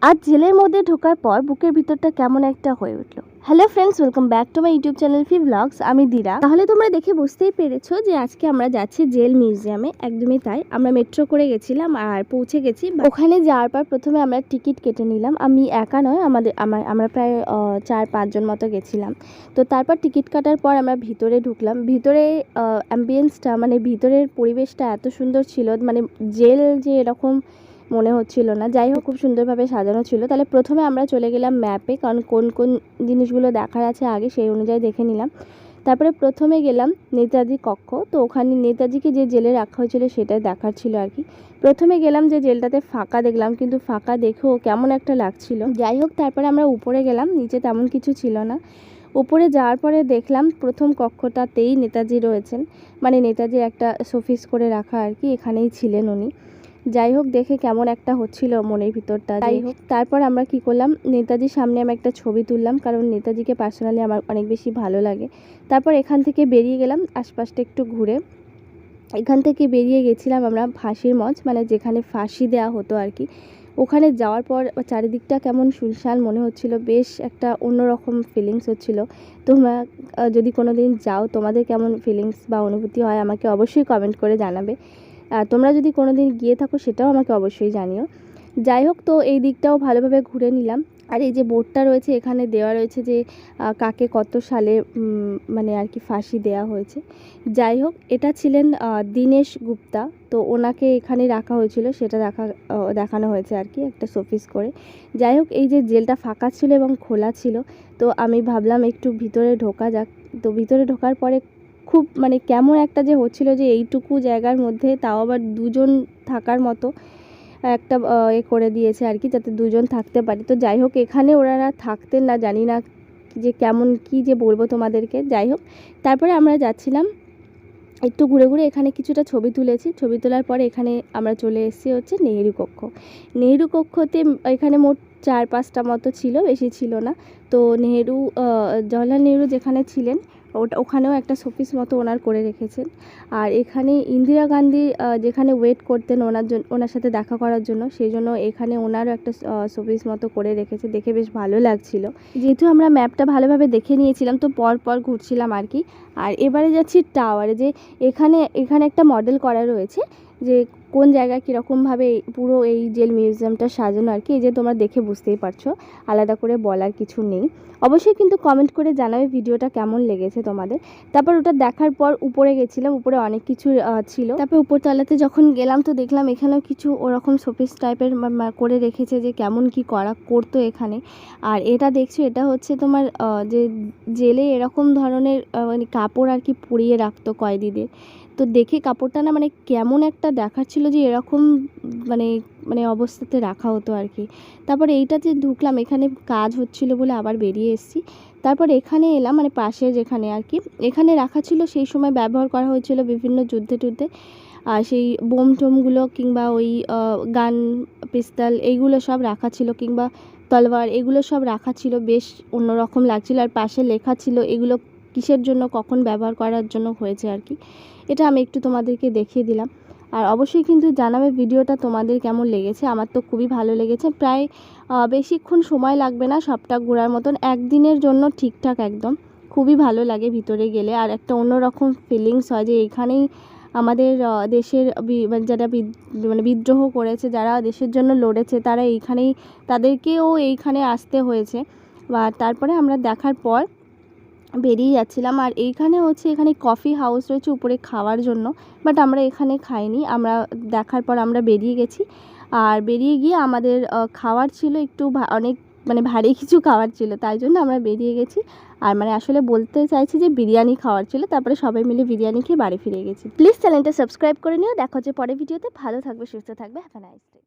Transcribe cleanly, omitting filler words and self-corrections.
আর জেলের মধ্যে ঢোকার পর বুকের ভিতরটা কেমন একটা হয়ে উঠলো। Hello friends, welcome back to my YouTube channel ফি ব্লগস। আমি দিরা। তাহলে তোমরা দেখে বুঝতেই পেরেছো যে আজকে আমরা যাচ্ছি জেল মিউজিয়ামে। একদমই তাই, আমরা মেট্রো করে গেছিলাম আর পৌঁছে গেছি। ওখানে যাওয়ার পর প্রথমে আমরা টিকিট কেটে নিলাম। আমি একা নয়, আমরা প্রায় 4-5 জন মতো গেছিলাম। তো তারপর টিকিট কাটার পর আমরা ভিতরে ঢুকলাম। ভিতরে অ্যাম্বিয়েন্সটা মানে ভিতরের পরিবেশটা এত সুন্দর ছিল, মানে জেল যে এরকম মনে হচ্ছিল না। যাই হোক, খুব সুন্দরভাবে সাজানো ছিল। তাহলে প্রথমে আমরা চলে গেলাম ম্যাপে, কারণ কোন কোন জিনিসগুলো দেখার আছে আগে সেই অনুযায়ী দেখে নিলাম। তারপরে প্রথমে গেলাম নেতাজি কক্ষ। তো ওখানে নেতাজিকে যে জেলে রাখা হয়েছিল সেটাই দেখার ছিল আর কি। প্রথমে গেলাম যে জেলটাতে ফাঁকা দেখলাম, কিন্তু ফাঁকা দেখেও কেমন একটা লাগছিল। যাই হোক, তারপরে আমরা উপরে গেলাম, নিচে তেমন কিছু ছিল না। উপরে যাওয়ার পরে দেখলাম প্রথম কক্ষটাতেই নেতাজি রয়েছেন, মানে নেতাজির একটা শোপিস করে রাখা আর কি, এখানেই ছিলেন উনি। যাই হোক, দেখে কেমন একটা হচ্ছিল মনের ভিতরটা। যাই হোক, তারপর আমরা কি করলাম, নেতাজির সামনে আমি একটা ছবি তুললাম, কারণ নেতাজিকে পার্সোনালি আমার অনেক বেশি ভালো লাগে। তারপর এখান থেকে বেরিয়ে গেলাম আশপাশটা একটু ঘুরে। এখান থেকে বেরিয়ে গেছিলাম আমরা ফাঁসির মঞ্চ, মানে যেখানে ফাঁসি দেওয়া হতো আর কি। ওখানে যাওয়ার পর চারিদিকটা কেমন শুনশান মনে হচ্ছিল, বেশ একটা অন্যরকম ফিলিংস হচ্ছিল। তোমরা যদি কোনো দিন যাও, তোমাদের কেমন ফিলিংস বা অনুভূতি হয় আমাকে অবশ্যই কমেন্ট করে জানাবে। তোমরা যদি কোনো দিন গিয়ে থাকো সেটাও আমাকে অবশ্যই জানিও। যাই হোক, তো এই দিকটাও ভালোভাবে ঘুরে নিলাম। আর এই যে বোর্ডটা রয়েছে এখানে দেওয়া রয়েছে যে কাকে কত সালে মানে আর কি ফাঁসি দেওয়া হয়েছে। যাই হোক, এটা ছিলেন দীনেশ গুপ্তা। তো ওনাকে এখানে রাখা হয়েছিল, সেটা দেখানো হয়েছে আর কি একটা শোপিস করে। যাই হোক, এই যে জেলটা ফাঁকা ছিল এবং খোলা ছিল, তো আমি ভাবলাম একটু ভিতরে ঢোকা যাক। তো ভিতরে ঢোকার পরে খুব মানে কেমন একটা যে হচ্ছিল যে এইটুকু জায়গার মধ্যে তাও আবার দুজন থাকার মতো একটা করে দিয়েছে আর কি, যাতে দুজন থাকতে পারি। তো যাই হোক, এখানে ওনারা থাকতেন না, জানি না যে কেমন কি যে বলবো তোমাদেরকে। যাই হোক, তারপরে আমরা যাচ্ছিলাম একটু ঘুরে ঘুরে, এখানে কিছুটা ছবি তুলেছি। ছবি তোলার পরে এখানে আমরা চলে এসেছি হচ্ছে নেহেরু কক্ষ। নেহেরু কক্ষতে এখানে মোট 4-5টা মতো ছিল, বেশি ছিল না। তো জওহরলাল নেহেরু যেখানে ছিলেন ওখানেও একটা শোপিস মতো ওনার করে রেখেছেন। আর এখানে ইন্দিরা গান্ধী যেখানে ওয়েট করতেন ওনার সাথে দেখা করার জন্য, সেই জন্য এখানে ওনারও একটা শোপিস মতো করে রেখেছে, দেখে বেশ ভালো লাগছিল। যেহেতু আমরা ম্যাপটা ভালোভাবে দেখে নিয়েছিলাম, তো পর ঘুরছিলাম আর কি। আর এবারে যাচ্ছি টাওয়ারে, যে এখানে একটা মডেল করা রয়েছে যে কোন জায়গায় কীরকমভাবে পুরো এই জেল মিউজিয়ামটা সাজানো আর কি। এই যে তোমরা দেখে বুঝতেই পারছো, আলাদা করে বলার কিছু নেই। অবশ্যই কিন্তু কমেন্ট করে জানাবে ভিডিওটা কেমন লেগেছে তোমাদের। তারপর ওটা দেখার পর উপরে গেছিলাম, উপরে অনেক কিছু ছিল। তারপর উপরতলাতে যখন গেলাম তো দেখলাম এখানেও কিছু ওরকম শোপিস টাইপের করে রেখেছে, যে কেমন কি করতো এখানে। আর এটা দেখছো, এটা হচ্ছে তোমার যে জেলে এরকম ধরনের মানে কাপড় আর কি পরিয়ে রাখতো কয়েদিদের। তো দেখে কাপড়টা না মানে কেমন একটা দেখাচ্ছিল যে এরকম মানে মানে অবস্থাতে রাখা হতো আর কি। তারপর এইটাতে ঢুকলাম, এখানে কাজ হচ্ছিল বলে আবার বেরিয়ে এসেছি। তারপর এখানে এলাম, মানে পাশে যেখানে আর কি এখানে রাখা ছিল, সেই সময় ব্যবহার করা হয়েছিল বিভিন্ন যুদ্ধে টুদ্ধে। আর সেই বোম টোমগুলো কিংবা ওই গান পিস্তল এইগুলো সব রাখা ছিল, কিংবা তলোয়ার এগুলো সব রাখা ছিল, বেশ অন্যরকম লাগছিল। আর পাশে লেখা ছিল এগুলো কিসের জন্য কখন ব্যবহার করার জন্য হয়েছে আর কি। এটা আমি একটু তোমাদেরকে দেখিয়ে দিলাম। আর অবশ্যই কিন্তু জানাবে ভিডিওটা তোমাদের কেমন লেগেছে। আমার তো খুবই ভালো লেগেছে। প্রায় বেশিক্ষণ সময় লাগবে না সবটা ঘোরার মতন, একদিনের জন্য ঠিকঠাক একদম। খুবই ভালো লাগে ভিতরে গেলে, আর একটা অন্যরকম ফিলিংস হয় যে এখানেই আমাদের দেশের যারা মানে বিদ্রোহ করেছে, যারা দেশের জন্য লড়েছে, তারা এইখানেই তাদেরকেও এইখানে আসতে হয়েছে। বা তারপরে আমরা দেখার পর বেরিয়ে যাচ্ছিলাম। আর এইখানে হচ্ছে এখানে কফি হাউস রয়েছে উপরে খাওয়ার জন্য, বাট আমরা এখানে খাইনি। আমরা দেখার পর আমরা বেরিয়ে গেছি। আর বেরিয়ে গিয়ে আমাদের খাওয়ার ছিল একটু অনেক মানে ভারী কিছু খাওয়ার ছিল, তাই জন্য আমরা বেরিয়ে গেছি। আর মানে আসলে বলতে চাইছি যে বিরিয়ানি খাওয়ার ছিল। তারপরে সবাই মিলে বিরিয়ানি খেয়ে বাড়ি ফিরে গেছি। প্লিজ চ্যানেলটা সাবস্ক্রাইব করে নিও। দেখা হচ্ছে পরের ভিডিওতে। ভালো থাকবে, সুস্থ থাকবে। Have a nice day.